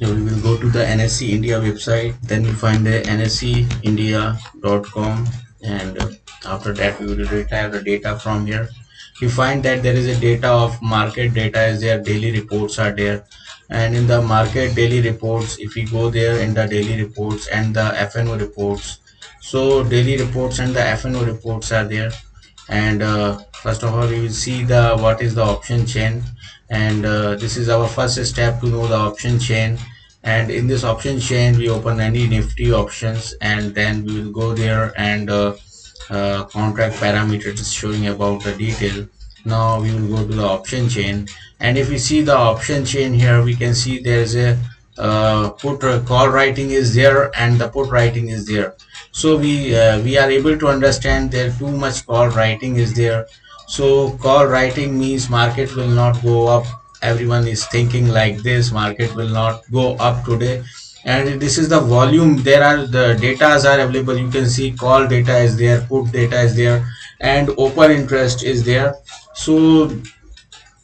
So we will go to the NSE India website, then we find the nseindia.com, and after that we will retrieve the data from here. We find that there is a data of market data is there, daily reports are there, and in the market daily reports, if we go there in the daily reports and the FNO reports, so daily reports and the FNO reports are there. And first of all we will see the what is the option chain, and this is our first step to know the option chain. And in this option chain we open any nifty options, and then we will go there, and contract parameters is showing about the detail. Now we will go to the option chain, and if we see the option chain here, we can see there is a put call writing is there and the put writing is there. So we are able to understand there too much call writing is there. So call writing means market will not go up. Everyone is thinking like this, market will not go up today, and this is the volume. There are the datas are available. You can see call data is there, put data is there, and open interest is there. So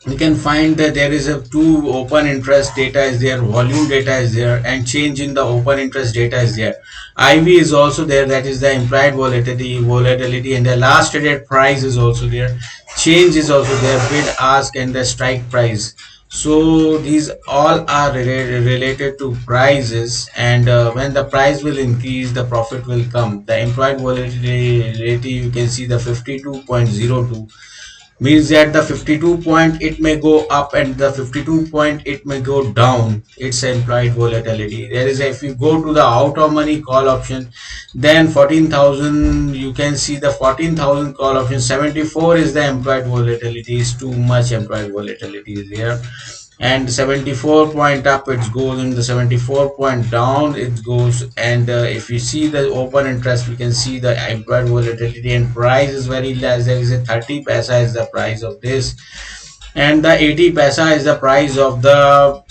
we can find that there is a two open interest data is there, volume data is there, and change in the open interest data is there. IV is also there, that is the implied volatility, and the last traded price is also there. Change is also there, bid ask and the strike price. So these all are related to prices, and when the price will increase, the profit will come. The implied volatility, you can see the 52.02, means that the 52 point it may go up and the 52 point it may go down. It's implied volatility. There is a, if you go to the out of money call option, then 14,000, you can see the 14,000 call option. 74 is the implied volatility, is too much implied volatility is here. And 74 point up it goes, and the 74 point down it goes. And if you see the open interest, we can see the implied volatility, and price is very less. There is a 30 paisa is the price of this, and the 80 paisa is the price of the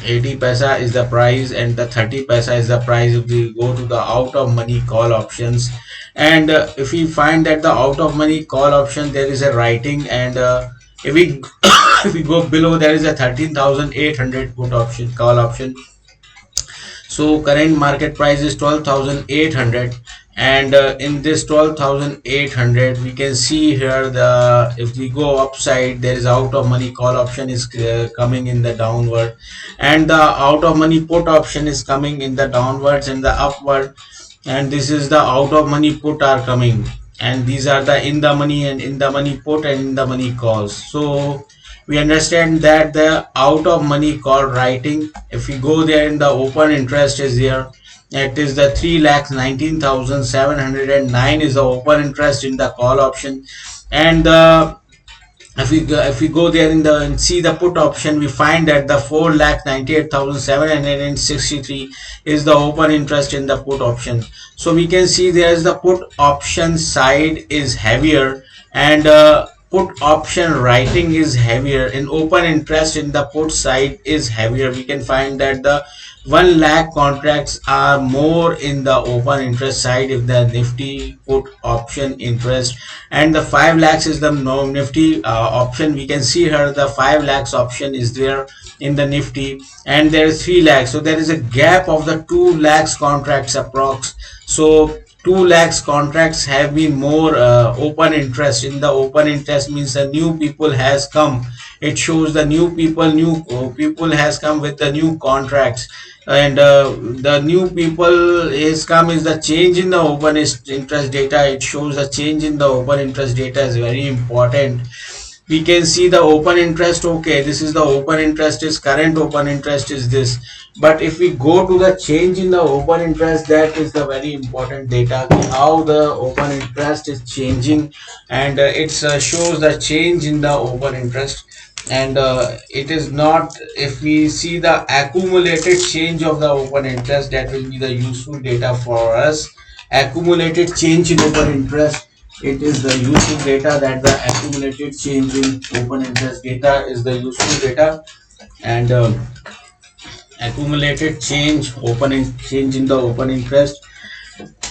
80 paisa is the price, and the 30 paisa is the price if we go to the out of money call options. And if we find that the out of money call option, there is a writing, and if we if we go below, there is a 13,800 put option call option. So current market price is 12,800, and in this 12,800 we can see here the, if we go upside, there is out of money call option is coming in the downward, and the out of money put option is coming in the downwards and the upward. And this is the out of money put are coming, and these are the in the money and in the money put and in the money calls. So we understand that the out of money call writing, if we go there in the open interest is there, it is the 3,19,709 is the open interest in the call option. And if we go there in the and see the put option, we find that the 4,98,763 is the open interest in the put option. So we can see there is the put option side is heavier, and put option writing is heavier, in open interest in the put side is heavier. We can find that the 1 lakh contracts are more in the open interest side if the nifty put option interest, and the 5 lakhs is the no nifty option. We can see here the 5 lakhs option is there in the nifty, and there is 3 lakhs. So there is a gap of the 2 lakhs contracts approx. So 2 lakhs contracts have been more open interest. In the open interest means the new people has come. It shows the new people has come with the new contracts, and the new people is come is the change in the open interest data. It shows the change in the open interest data is very important. We can see the open interest. Okay, this is the open interest, is current open interest is this. But if we go to the change in the open interest, that is the very important data, how the open interest is changing, and it shows the change in the open interest. And it is not, if we see the accumulated change of the open interest, that will be the useful data for us. Accumulated change in open interest, it is the useful data, that the accumulated change in open interest data is the useful data. And accumulated change change in the open interest,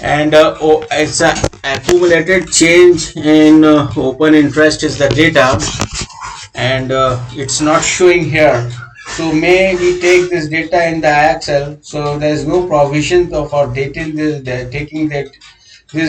and it's a accumulated change in open interest is the data, and it's not showing here. So may we take this data in the Excel. So there is no provision for taking this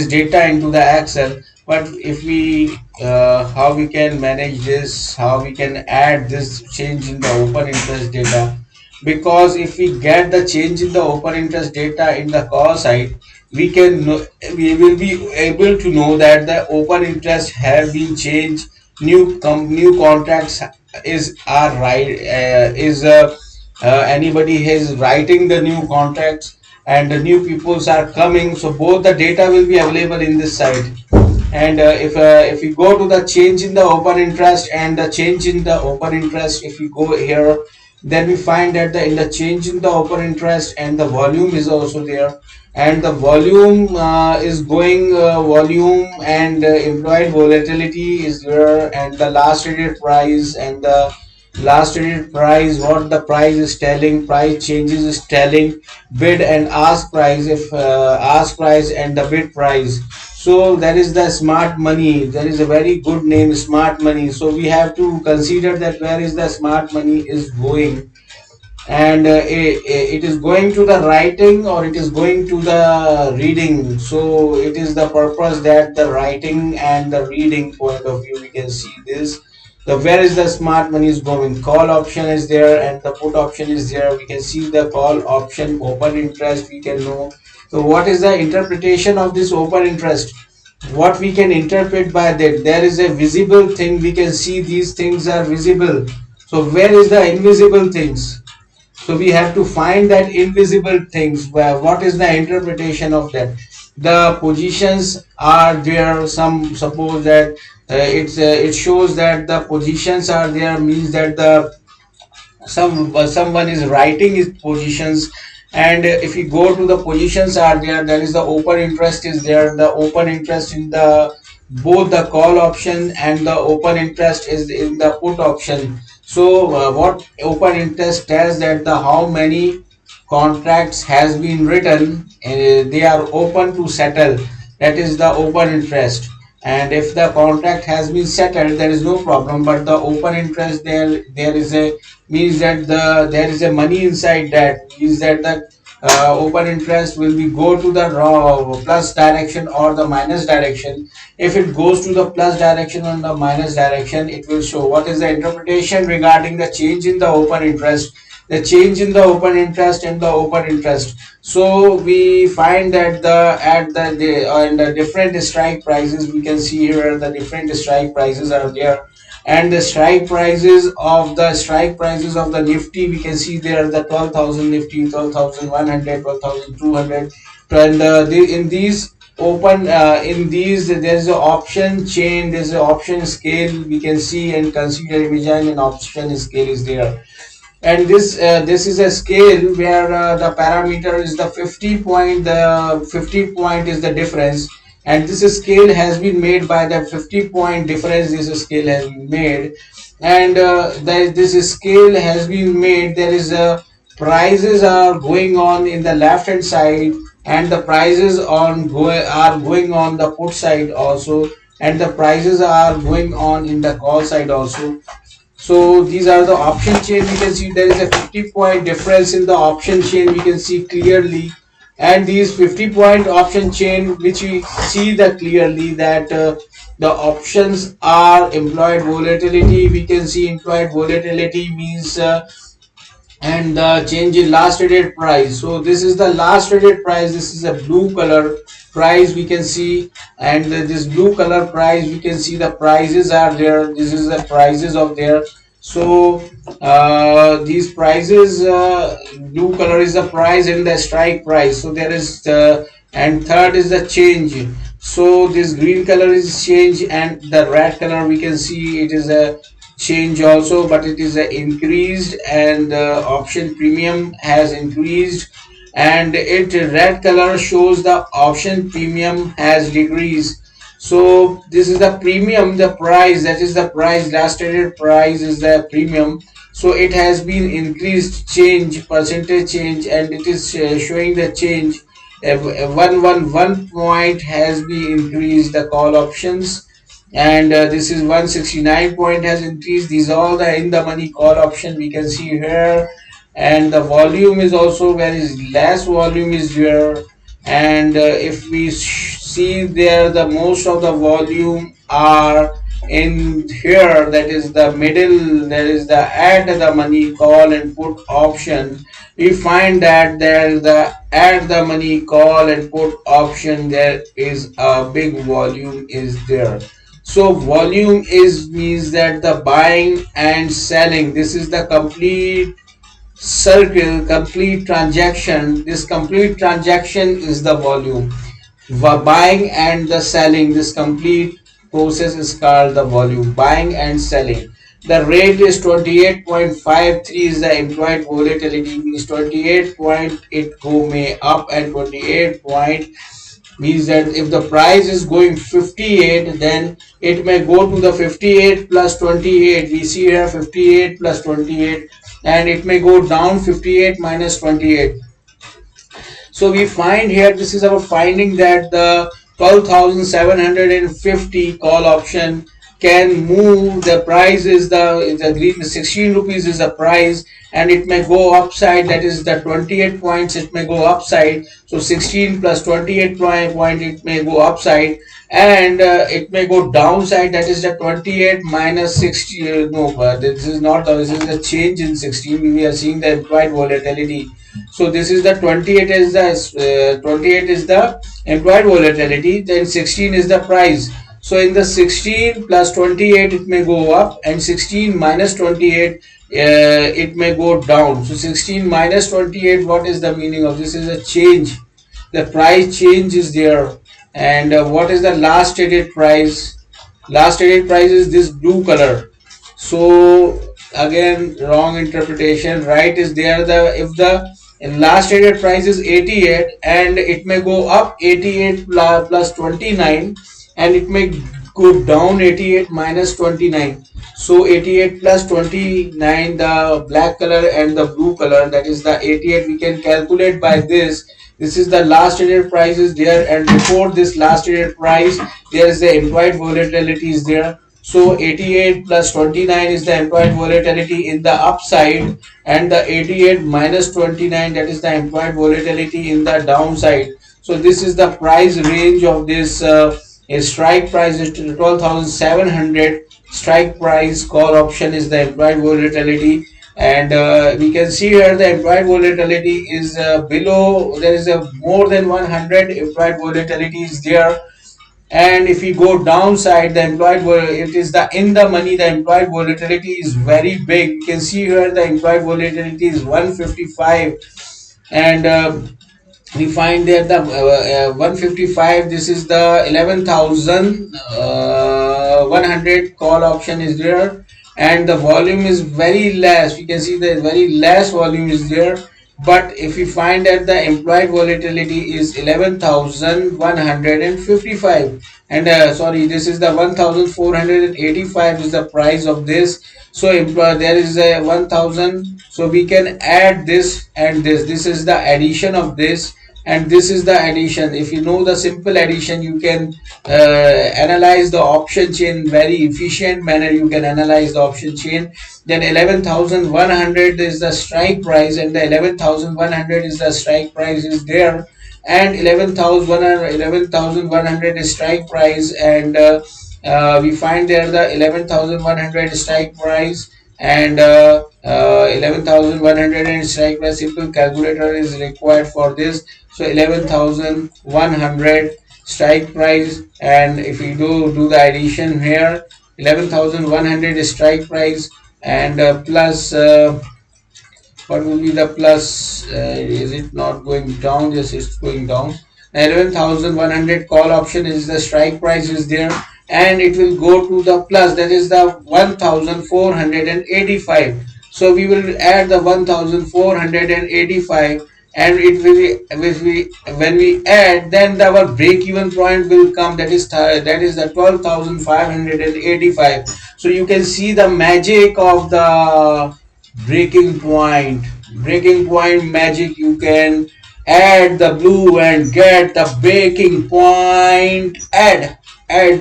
data into the Excel. But if we how we can manage this, how we can add this change in the open interest data, because if we get the change in the open interest data in the call side, we can know, we will be able to know that the open interest have been changed, new contracts is are right is anybody is writing the new contracts and the new peoples are coming, so both the data will be available in this site. And if we go to the change in the open interest and the change in the open interest, if we go here, then we find that in the change in the open interest and the volume is also there, and the volume is going volume and implied volatility is there, and the last traded price and the last traded price, what the price is telling, price changes is telling, bid and ask price, if ask price and the bid price. So that is the smart money. There is a very good name, smart money. So we have to consider that where is the smart money is going, and it is going to the writing or it is going to the reading. So it is the purpose that the writing and the reading point of view, we can see this, the where is the smart money is going. Call option is there and the put option is there. We can see the call option open interest, we can know. So what is the interpretation of this open interest, what we can interpret by that, there is a visible thing, we can see these things are visible. So where is the invisible things, so we have to find that invisible things, where what is the interpretation of that. The positions are there, some suppose that it shows that the positions are there, means that the someone is writing his positions. And if you go to the positions are there, there is the open interest is there, the open interest in the both the call option and the open interest is in the put option. So what open interest tells that the how many contracts has been written, they are open to settle, that is the open interest. And if the contract has been settled, there is no problem, but the open interest, there is a, means that there is a money inside, that means that the open interest will be go to the plus direction or the minus direction. If it goes to the plus direction or the minus direction, it will show what is the interpretation regarding the change in the open interest, the change in the open interest and the open interest. So we find that in the different strike prices, we can see here the different strike prices are there, and the strike prices of the nifty, we can see there the 12,000 nifty, 12,100, 12,200. And in these open in these there is an option chain, there is an option scale, we can see and consider imagine an option scale is there. And this is a scale where the parameter is the 50 point, the 50 point is the difference, and this scale has been made by the 50 point difference, this scale has been made. And this scale has been made, there is a prices are going on in the left hand side, and the prices are going on the put side also, and the prices are going on in the call side also. So these are the option chain, we can see there is a 50 point difference in the option chain, we can see clearly. And these 50 point option chain, which we see that clearly that the options are implied volatility, we can see implied volatility means and the change in last traded price. So this is the last traded price, this is a blue color price, we can see. And this blue color price, we can see the prices are there, this is the prices of there. So these prices, blue color is the price and the strike price, so there is and third is the change. So this green color is change, and the red color, we can see it is a change also, but it is increased, and option premium has increased, and it red color shows the option premium has decreased. So this is the premium, the price, that is the price, last traded price is the premium. So it has been increased change, percentage change, and it is showing the change. 1 point has been increased the call options, and this is 169 point has increased. These all the in the money call option we can see here, and the volume is also very less volume is here. And if we see there, the most of the volume are in here, that is the middle, there is the add the money call and put option. We find that there is the add the money call and put option, there is a big volume is there. So volume is means that the buying and selling, this is the complete circle, complete transaction. This complete transaction is the volume. Buying and the selling, this complete process is called the volume. Buying and selling. The rate is 28.53 is the implied volatility, means 28 point it go may up, and 28 point means that if the price is going 58, then it may go to the 58 plus 28. We see here 58 plus 28, and it may go down 58 minus 28. So we find here, this is our finding, that the 12,750 call option can move. The price is the green 16 rupees is the price, and it may go upside, that is the 28 points it may go upside. So 16 plus 28 point it may go upside, and it may go downside, that is the 28 minus 60. No, this is not, this is a change in 16. We are seeing the implied volatility. So this is the 28 is the 28 is the implied volatility, then 16 is the price. So in the 16 plus 28 it may go up, and 16 minus 28 it may go down. So 16 minus 28, what is the meaning of this? Is a change. The price change is there. And what is the last traded price? Last traded price is this blue color. So again, wrong interpretation. Right is there, the if the last traded price is 88, and it may go up 88 plus 29, and it may go down 88 minus 29. So 88 plus 29, the black color and the blue color, that is the 88, we can calculate by this. This is the last traded price is there, and before this last traded price there is the implied volatility is there. So 88 plus 29 is the implied volatility in the upside, and the 88 minus 29, that is the implied volatility in the downside. So this is the price range of this strike price is 12,700. Strike price call option is the implied volatility, and we can see here the implied volatility is below, there is a more than 100 implied volatility is there. And if we go downside, the implied it is the in the money, the implied volatility is very big. You can see here the implied volatility is 155, and we find that the 155, this is the 11,100 call option is there, and the volume is very less. We can see the very less volume is there. But if we find that the implied volatility is 11,155, and sorry, this is the 1,485 is the price of this. So there is a 1,000, so we can add this and this. This is the addition of this, and this is the addition. If you know the simple addition, you can analyze the option chain very efficient manner. You can analyze the option chain. Then 11,100 is the strike price, and the 11,100 is the strike price is there, and 11,100 is strike price, and we find there the 11,100 strike price, and 11,100 and strike price. Simple calculator is required for this. So 11,100 strike price, and if we do the addition here, 11,100 is strike price, and plus what will be the plus? Is it not going down? Yes, it's going down. 11,100 call option is the strike price is there, and it will go to the plus, that is the 1,485. So we will add the 1,485, and it will be, when we add, then our break even point will come, that is the 12,585. So you can see the magic of the breaking point magic. You can add the blue and get the breaking point. Add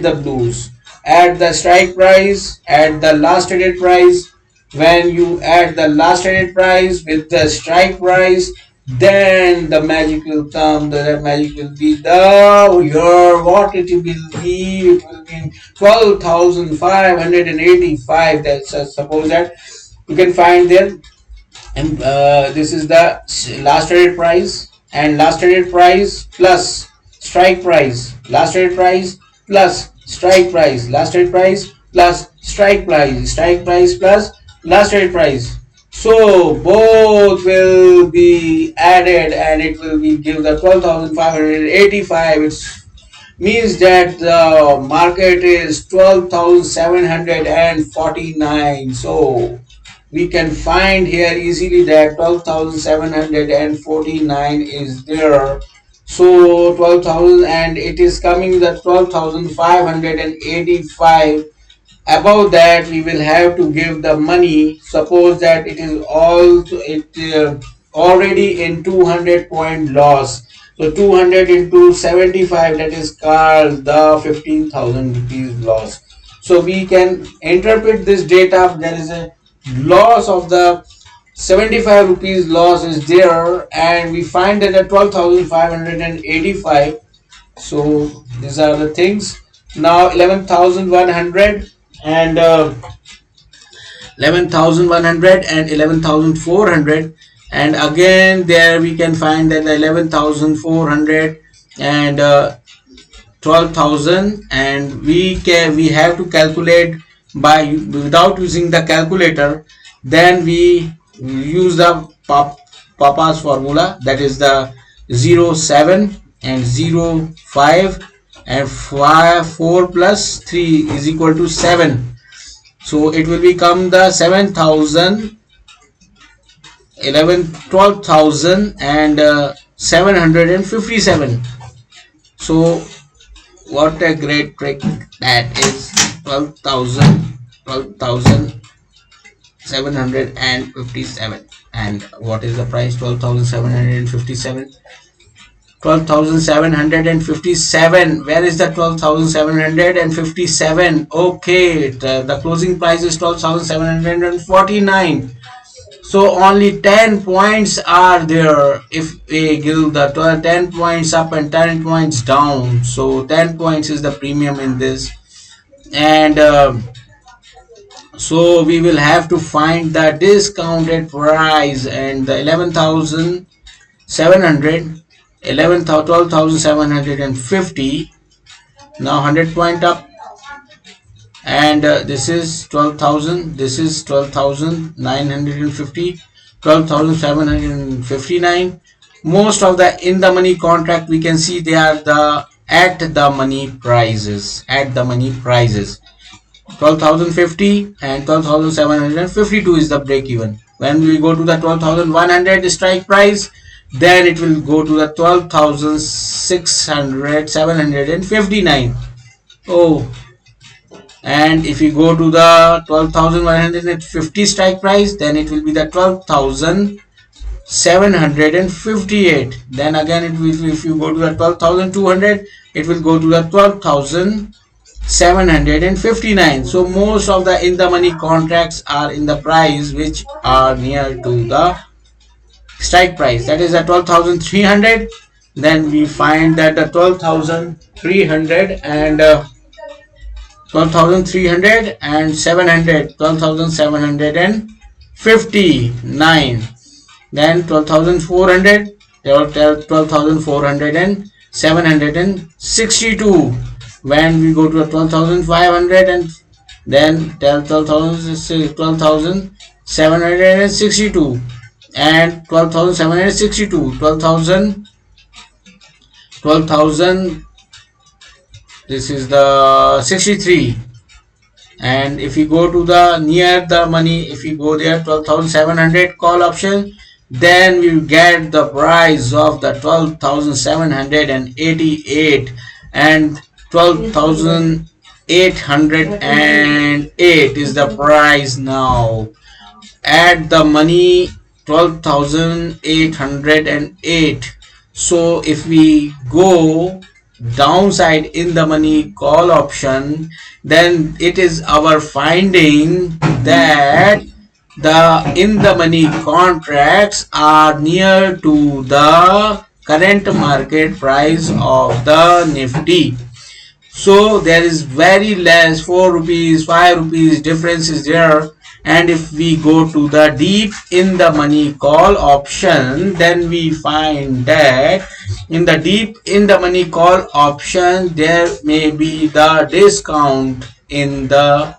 the blues, at the strike price, at the last traded price. When you add the last traded price with the strike price, then the magic will come. The magic will be the your what it will be. It will be 12,585. That's suppose that you can find there, and this is the last traded price, and last traded price plus strike price, last traded price plus strike price, last traded price plus strike price, strike price plus last traded price. So both will be added and it will be give the 12,585. It's means that the market is 12,749. So we can find here easily that 12,749 is there. So 12,000 and it is coming the 12,585. Above that we will have to give the money. Suppose that it is all already in 200 point loss. So 200 into 75, that is called the 15,000 rupees loss. So we can interpret this data. There is a loss of the 75 rupees loss is there, and we find that at 12,585. So these are the things. Now 11,100 and 11,100 and 11,400, and again there we can find that the 11,400 and 12,000, and we have to calculate by without using the calculator. Then we use the papa's formula, that is the 07 and 05 and 4 plus 3 is equal to 7. So it will become the 7,000, 12,000 and 757. So what a great trick that is. 12,757. And what is the price? 12,757. 12,757. Where is the 12,757? Okay, the closing price is 12,749. So only 10 points are there. If we give the 10 points up and 10 points down, so 10 points is the premium in this. And so we will have to find the discounted price, and the 11,700, 12,750. Now 100 point up, and this is 12,000, this is 12,950, 12,759. Most of the in the money contract we can see they are the at the money prices, 12,050 and 12,752 is the break even. When we go to the 12,100 strike price, then it will go to the 12,759. Oh, and if we go to the 12,150 strike price, then it will be the 12,758. Then again it will, if you go to the 12,200, it will go to the 12,759. So most of the in the money contracts are in the price which are near to the strike price, that is the 12,300. Then we find that the 12,300 and 12,300 and 700, 12,759. Then 12,400, 12,400 and 762. When we go to 12,500 and then 12,762 and 12,762, 12,000, this is the 63. And if we go to the near the money, if we go there 12,700 call option, then we get the price of the 12,788 and 12,808 is the price now. Add the money 12,808. So if we go downside in the money call option, then it is our finding that the in the money contracts are near to the current market price of the Nifty. So there is very less, 4 rupees, 5 rupees difference is there. And if we go to the deep in the money call option, then we find that in the deep in the money call option there may be the discount in the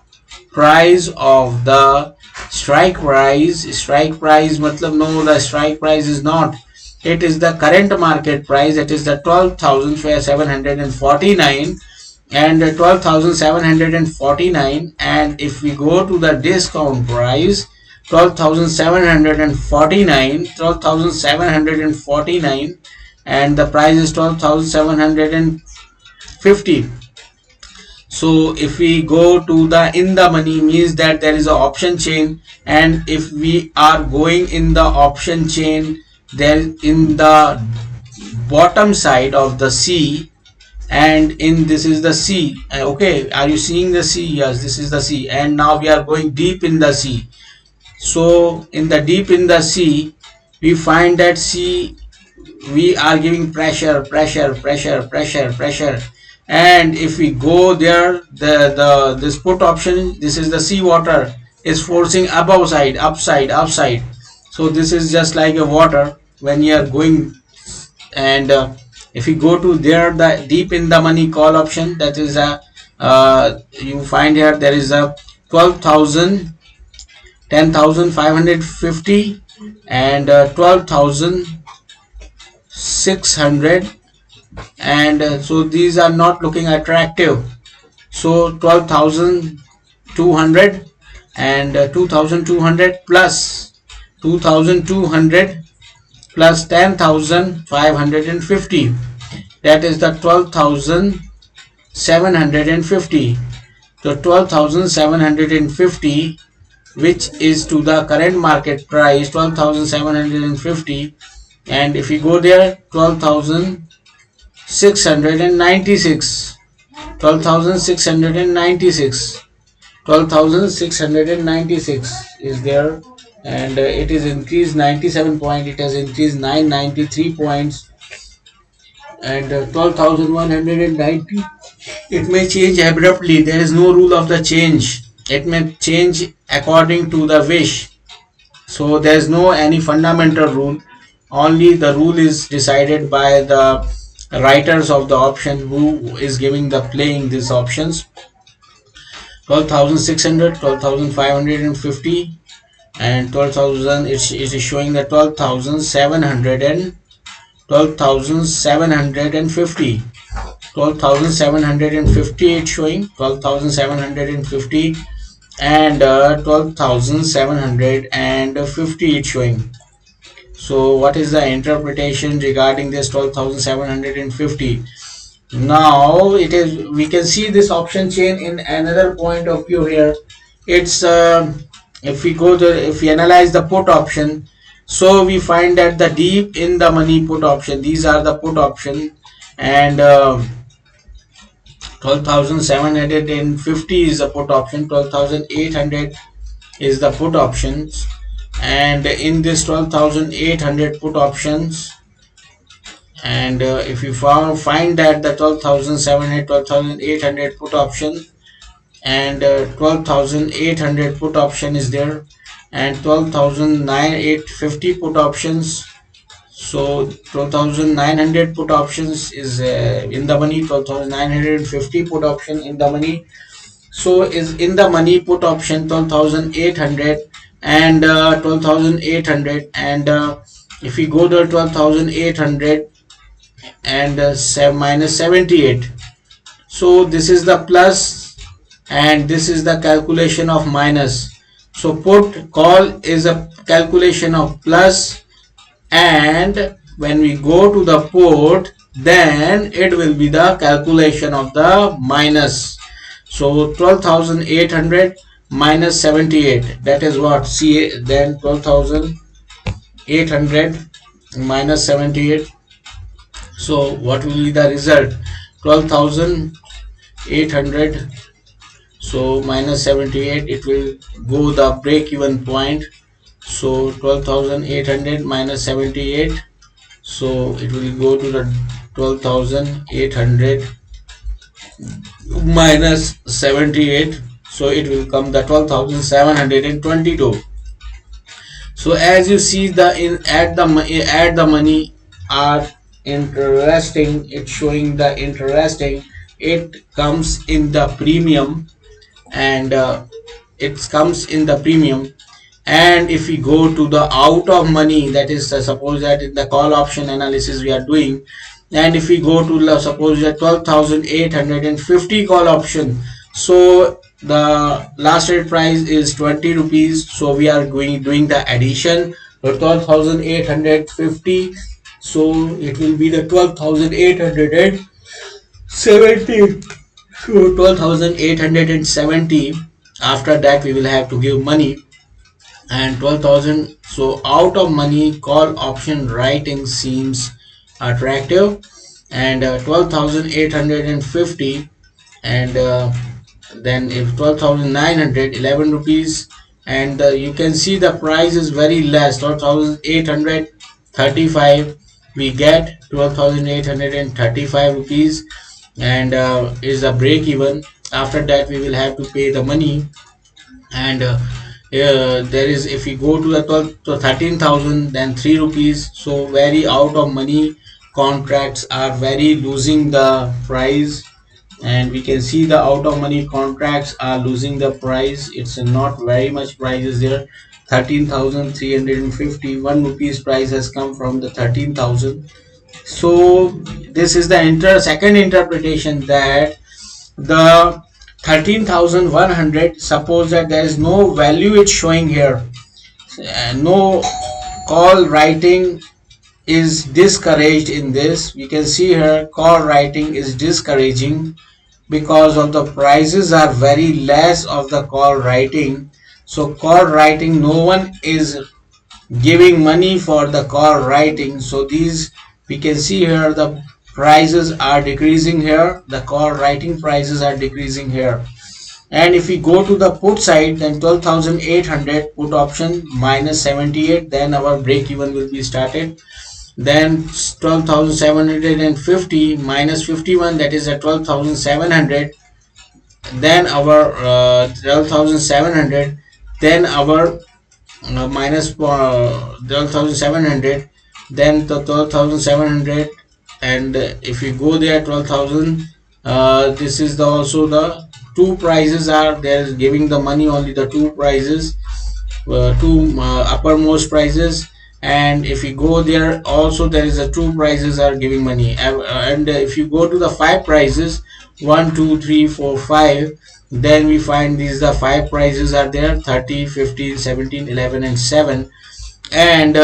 price of the strike price. Strike price matlab, no, the strike price is not, it is the current market price, it is the 12,749 and 12,749. And if we go to the discount price, 12,749, 12,749, and the price is 12,750. So if we go to the in the money, means that there is an option chain, and if we are going in the option chain, there in the bottom side of the C, and in this is the C. Okay, are you seeing the C? Yes, this is the C, and now we are going deep in the C. So in the deep in the C, we find that C, we are giving pressure, and if we go there, the this put option, this is the sea water, is forcing above side, upside. So this is just like a water when you are going. And if you go to there, the deep in the money call option, that is a you find here there is a 12,000, 10,550, and 12,600. And so these are not looking attractive. So 12,200 and 2,200 plus 2,200 plus 10,550, that is the 12,750. So 12,750, which is to the current market price 12,750, and if you go there, 12,696, 12,696, 12,696 is there. And it is increased 97 point, it has increased 993 points. And 12,190, it may change abruptly, there is no rule of the change, it may change according to the wish. So there is no any fundamental rule, only the rule is decided by the writers of the option who is giving the playing these options. 12,600, 12,550, and 12,000, it is showing the 12,700 and 12,750. 12,750 it's showing, 12,750, and 12,750 it's showing. So what is the interpretation regarding this 12,750? Now it is, we can see this option chain in another point of view here. It's if we go to, if we analyze the put option, so we find that the deep in the money put option, these are the put option, and 12,750 is the put option, 12,800 is the put options. And in this 12,800 put options, and if you find that the 12,700, 12,800 put option, and 12,800 put option is there, and 12,850 put options. So 12,900 put options is in the money, 12,950 put option in the money. So is in the money put option 12,800 and 12,800, and if we go to 12,800 and minus 78, so this is the plus and this is the calculation of minus. So put call is a calculation of plus, and when we go to the put, then it will be the calculation of the minus. So 12,800 minus 78, that is what C, then 12,800 minus 78. So what will be the result? 12,800. So minus 78, it will go the break even point. So 12,800 minus 78, so it will go to the 12,800 minus 78, so it will come the 12,722. So as you see, the in add the money are interesting, it's showing the interesting, it comes in the premium, and it comes in the premium. And if we go to the out of money, that is, suppose that in the call option analysis we are doing, and if we go to suppose that 12,850 call option, so the last rate price is 20 rupees, so we are doing the addition to 12,850, so it will be the 12,870. So 12,870, after that we will have to give money, and 12,000. So out of money call option writing seems attractive, and 12,850, and then if 12,900, 11 rupees, and you can see the price is very less, 12,835, we get 12,835 rupees, and is a break even. After that we will have to pay the money, and there is, if we go to the 12 to 13,000, then 3 rupees, so very out of money contracts are very losing the price, and we can see the out of money contracts are losing the price, it's not very much price is there. 13,350, 1 rupees price has come from the 13,000. So this is the second interpretation, that the 13,100, suppose that there is no value it's showing here, no call writing is discouraged in this. We can see here call writing is discouraging because of the prices are very less of the call writing. So call writing, no one is giving money for the call writing, so these, we can see here the prices are decreasing here, the call writing prices are decreasing here. And if we go to the put side, then 12,800 put option minus 78, then our break even will be started. Then 12,750 minus 51, that is at 12,700, then our 12,700, then our minus 12,700, then the 12,700, and if we go there 12,000, this is the also the two prices are there, giving the money only the two prices, two uppermost prices, and if you go there also there is a two prices are giving money, and if you go to the five prices, 1 2 3 4 5, then we find these the five prices are there, 30 15 17 11 and 7, and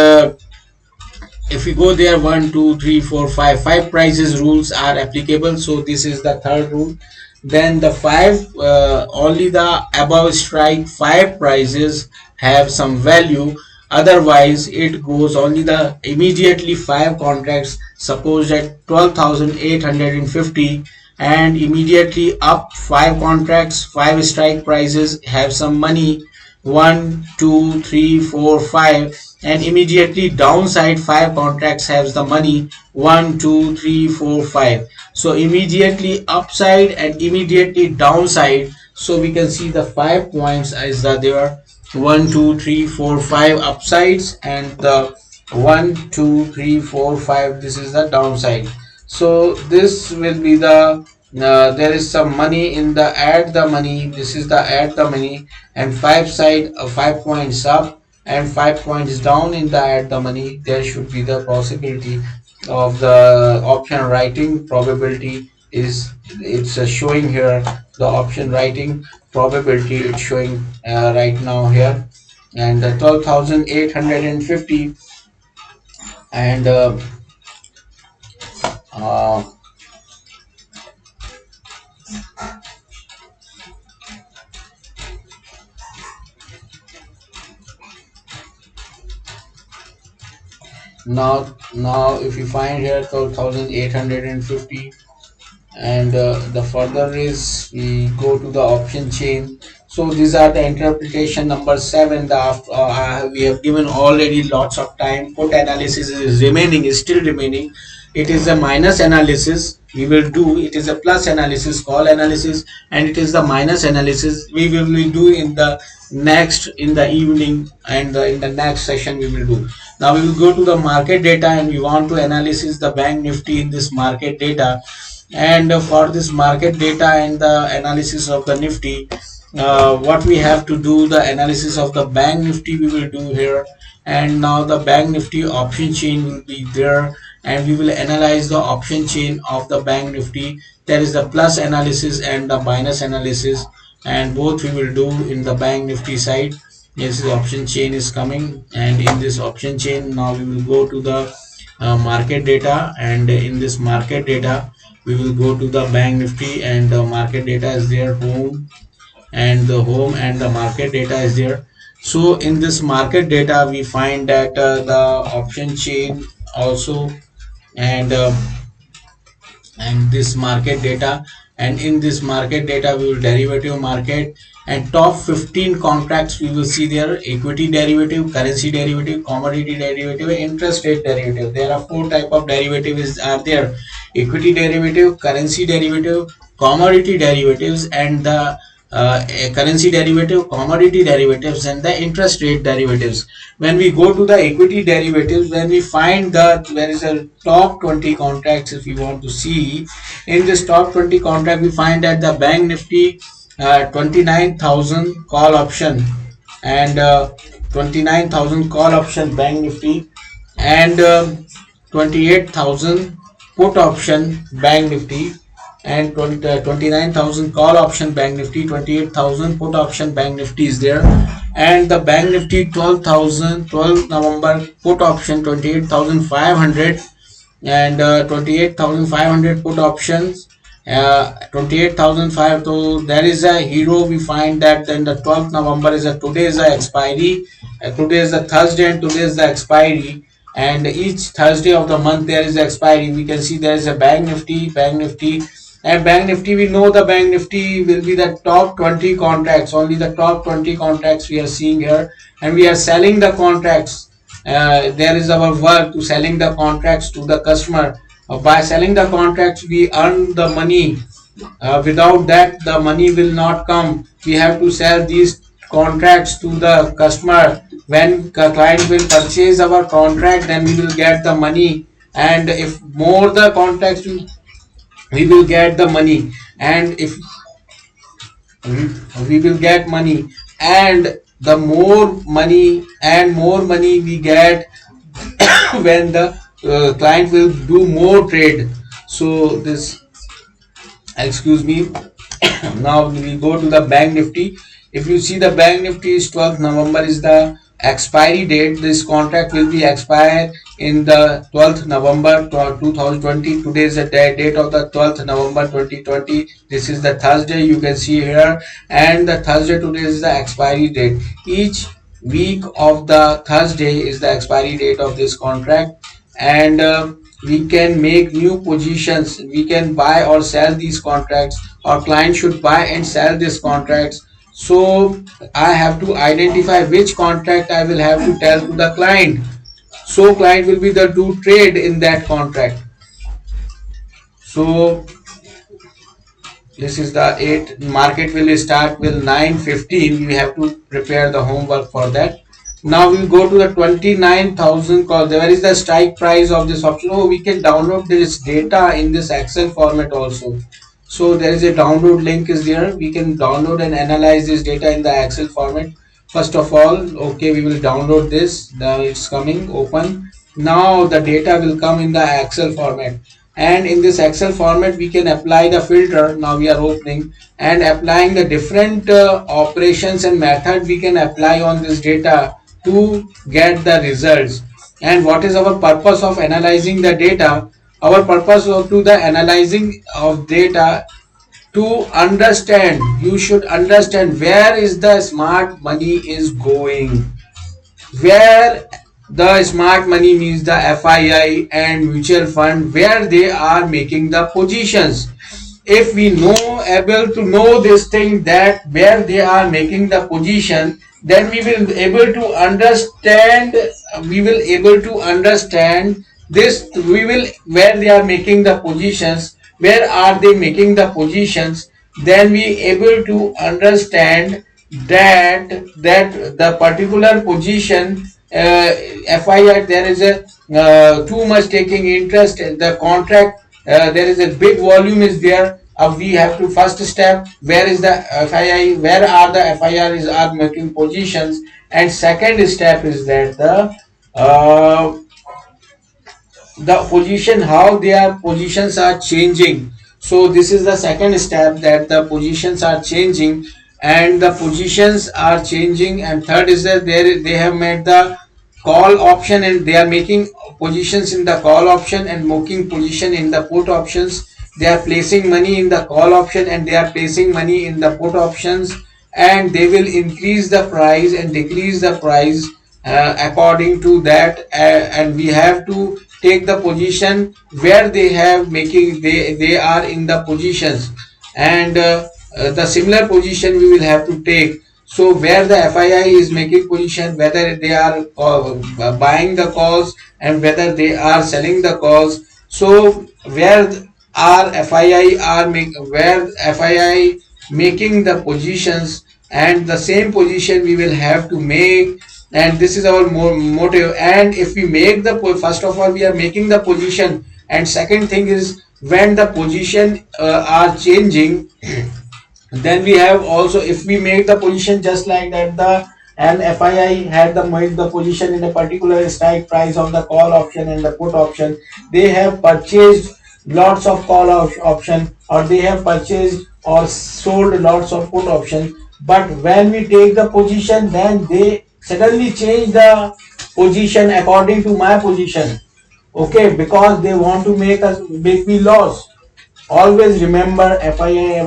if we go there, 1 2 3 4 5, five prices rules are applicable, so this is the third rule. Then the five, only the above strike five prices have some value, otherwise it goes only the immediately five contracts, suppose at 12,850, and immediately up five contracts, five strike prices have some money, 1 2 3 4 5, and immediately downside five contracts has the money, 1 2 3 4 5. So immediately upside and immediately downside, so we can see the 5 points as the there, 1 2 3 4 5 upsides, and the 1 2 3 4 5, this is the downside. So this will be the there is some money in the add the money, this is the add the money, and five side 5 points up and 5 points down in the add the money, there should be the possibility of the option writing probability is, it's showing here the option writing probability, it's showing right now here, and 12,850, and uh, now if you find here 12,850, and the further is we go to the option chain. So these are the interpretation number 7. We have given already lots of time. Put analysis is remaining, is still remaining. It is a minus analysis we will do. It is a plus analysis, call analysis, and it is the minus analysis we will do in the next, in the evening, and in the next session we will do. Now we will go to the market data, and we want to analysis the bank nifty in this market data. And for this market data and the analysis of the nifty, what we have to do, the analysis of the bank nifty we will do here. And now the bank nifty option chain will be there, and we will analyze the option chain of the bank nifty. There is the plus analysis and the minus analysis, and both we will do in the bank nifty side. Yes, the option chain is coming, and in this option chain now we will go to the market data, and in this market data we will go to the bank nifty, and the market data is there, home, and the home and the market data is there. So in this market data we find that the option chain also, and this market data, and in this market data we will derivative market, and top 15 contracts we will see there: equity derivative, currency derivative, commodity derivative, interest rate derivative. There are four type of derivatives are there: equity derivative, currency derivative, commodity derivatives, and the currency derivative, commodity derivatives, and the interest rate derivatives. When we go to the equity derivatives, when we find that there is a top 20 contracts, if we want to see in this top 20 contract, we find that the bank nifty 29,000 call option, and 29,000 call option bank nifty, and 28,000 put option bank nifty, and 29,000 call option bank nifty, 28,000 put option bank nifty is there. And the bank nifty 12,000, 12 November put option 28,500, and 28,500 put options, 28,005. So there is a hero. We find that then the 12th November is a today is the expiry, today is the Thursday, and today is the expiry, and each Thursday of the month there is expiry. We can see there is a bank nifty, and bank nifty, we know the bank nifty will be the top 20 contracts, only the top 20 contracts we are seeing here, and we are selling the contracts. There is our work to selling the contracts to the customer. By selling the contracts we earn the money. Without that the money will not come. We have to sell these contracts to the customer. When the client will purchase our contract, then we will get the money, and if more the contracts we will get the money, and if we will get money, and the more money we get when the client will do more trade. So this, excuse me, now we go to the bank nifty. If you see the bank nifty is 12th November is the expiry date. This contract will be expired in the 12th November 2020. Today is the date of the 12th November 2020. This is the Thursday, you can see here, and the Thursday today is the expiry date. Each week of the Thursday is the expiry date of this contract, and we can make new positions. We can buy or sell these contracts. Our client should buy and sell these contracts. So I have to identify which contract I will have to tell to the client. So client will be the do trade in that contract. So this is the 8. Market will start with 9:15. We have to prepare the homework for that. Now we'll go to the 29,000 call. Where is the strike price of this option? Oh, we can download this data in this Excel format also. So there is a download link is there. We can download and analyze this data in the Excel format. First of all, okay, we will download this. Now it's coming, open. Now the data will come in the Excel format, and in this Excel format we can apply the filter. Now we are opening and applying the different operations and method we can apply on this data to get the results. And what is our purpose of analyzing the data? Our purpose of to the analyzing of data, to understand, you should understand where is the smart money is going, where the smart money means the FII and mutual fund, where they are making the positions. if we know able to know this thing that where they are making the position, then we will able to understand this. We will where they are making the positions, where are they making the positions, then we able to understand that the particular position, FIR, there is a too much taking interest in the contract, there is a big volume is there. We have to first step where is the FII, where are the FIRs are making positions, and second step is that uh, the position, how their positions are changing. So this is the second step, that the positions are changing, and the positions are changing. And third is that they have made the call option, and they are making positions in the call option and making position in the put options. They are placing money in the call option and they are placing money in the put options, and they will increase the price and decrease the price according to that, and we have to take the position where they have making, they are in the positions, and the similar position we will have to take. So where the FII is making position, whether they are buying the calls and whether they are selling the calls. So where are FII are make, where FII making the positions, and the same position we will have to make, and this is our motive. And if we make the first of all we are making the position, and second thing is when the position are changing, then we have also, if we make the position just like that, the and FII had the made the position in a particular strike price of the call option and the put option, they have purchased lots of option, or they have purchased or sold lots of put option. But when we take the position, then they suddenly change the position according to my position. Okay, because they want to make me loss. Always remember, FIA,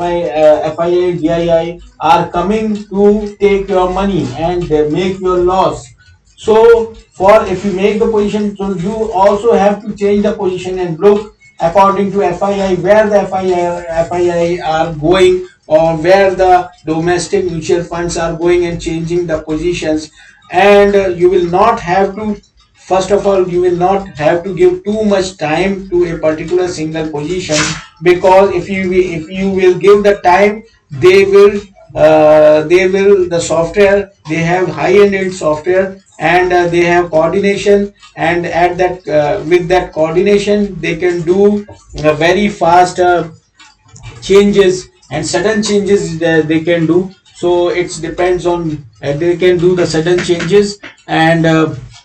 GII are coming to take your money and they make your loss. So for if you make the position, so you also have to change the position and look according to FII, where the FII are going, or where the domestic mutual funds are going, and changing the positions. And you will not have to, first of all you will not have to give too much time to a particular single position, because if you will give the time, they will the software, they have high end software, and they have coordination, and at that with that coordination they can do very fast changes and sudden changes they can do. So it depends on, they can do the sudden changes. And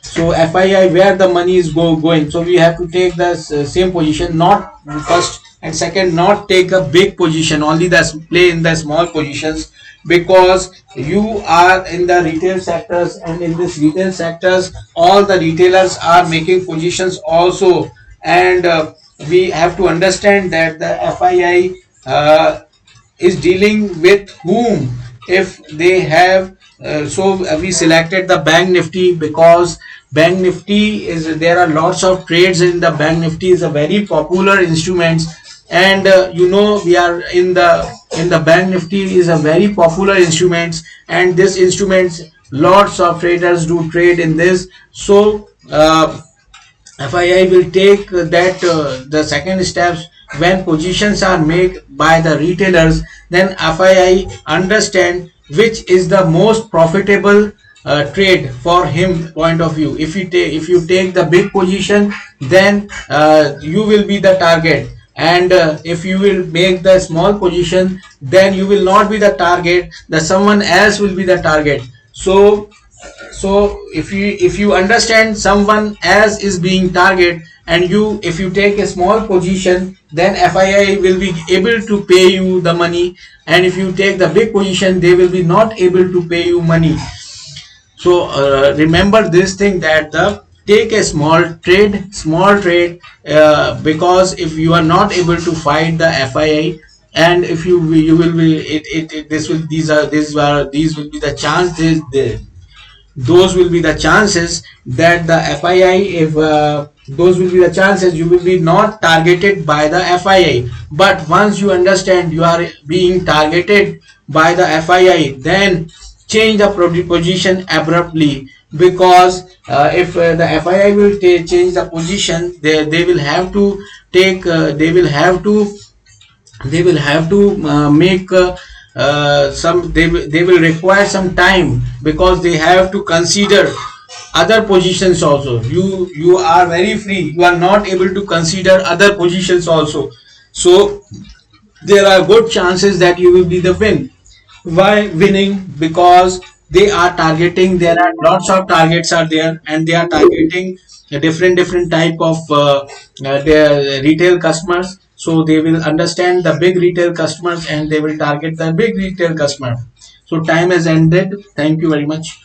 so FII, where the money is going, so we have to take the same position, not first and second, not take a big position, only the play in the small positions, because you are in the retail sectors, and in this retail sectors all the retailers are making positions also. And we have to understand that the FII is dealing with whom. If they have we selected the bank nifty, because bank nifty is, there are lots of trades in the bank nifty, is a very popular instrument. And we are in the bank nifty is a very popular instrument, and this instruments lots of traders do trade in this. So FII will take that the second steps, when positions are made by the retailers, then FII understand which is the most profitable trade for him point of view. If you take the big position, then you will be the target, and if you will make the small position, then you will not be the target, the someone else will be the target. So if you understand someone else is being target, and if you take a small position, then FII will be able to pay you the money, and if you take the big position, they will be not able to pay you money. So remember this thing, that the take a small trade, because if you are not able to fight the FII, and if you will be it this will these will be the chances, those will be the chances that the FII, if those will be the chances. You will be not targeted by the FII. But once you understand you are being targeted by the FII, then change the position abruptly, because if the FII will change the position, they will have to take they will have to make some they will require some time, because they have to consider other positions also. You are very free, you are not able to consider other positions also. So there are good chances that you will be the win. Why winning? Because they are targeting, there are lots of targets are there, and they are targeting a different type of their retail customers. So they will understand the big retail customers, and they will target the big retail customer. So time has ended. Thank you very much.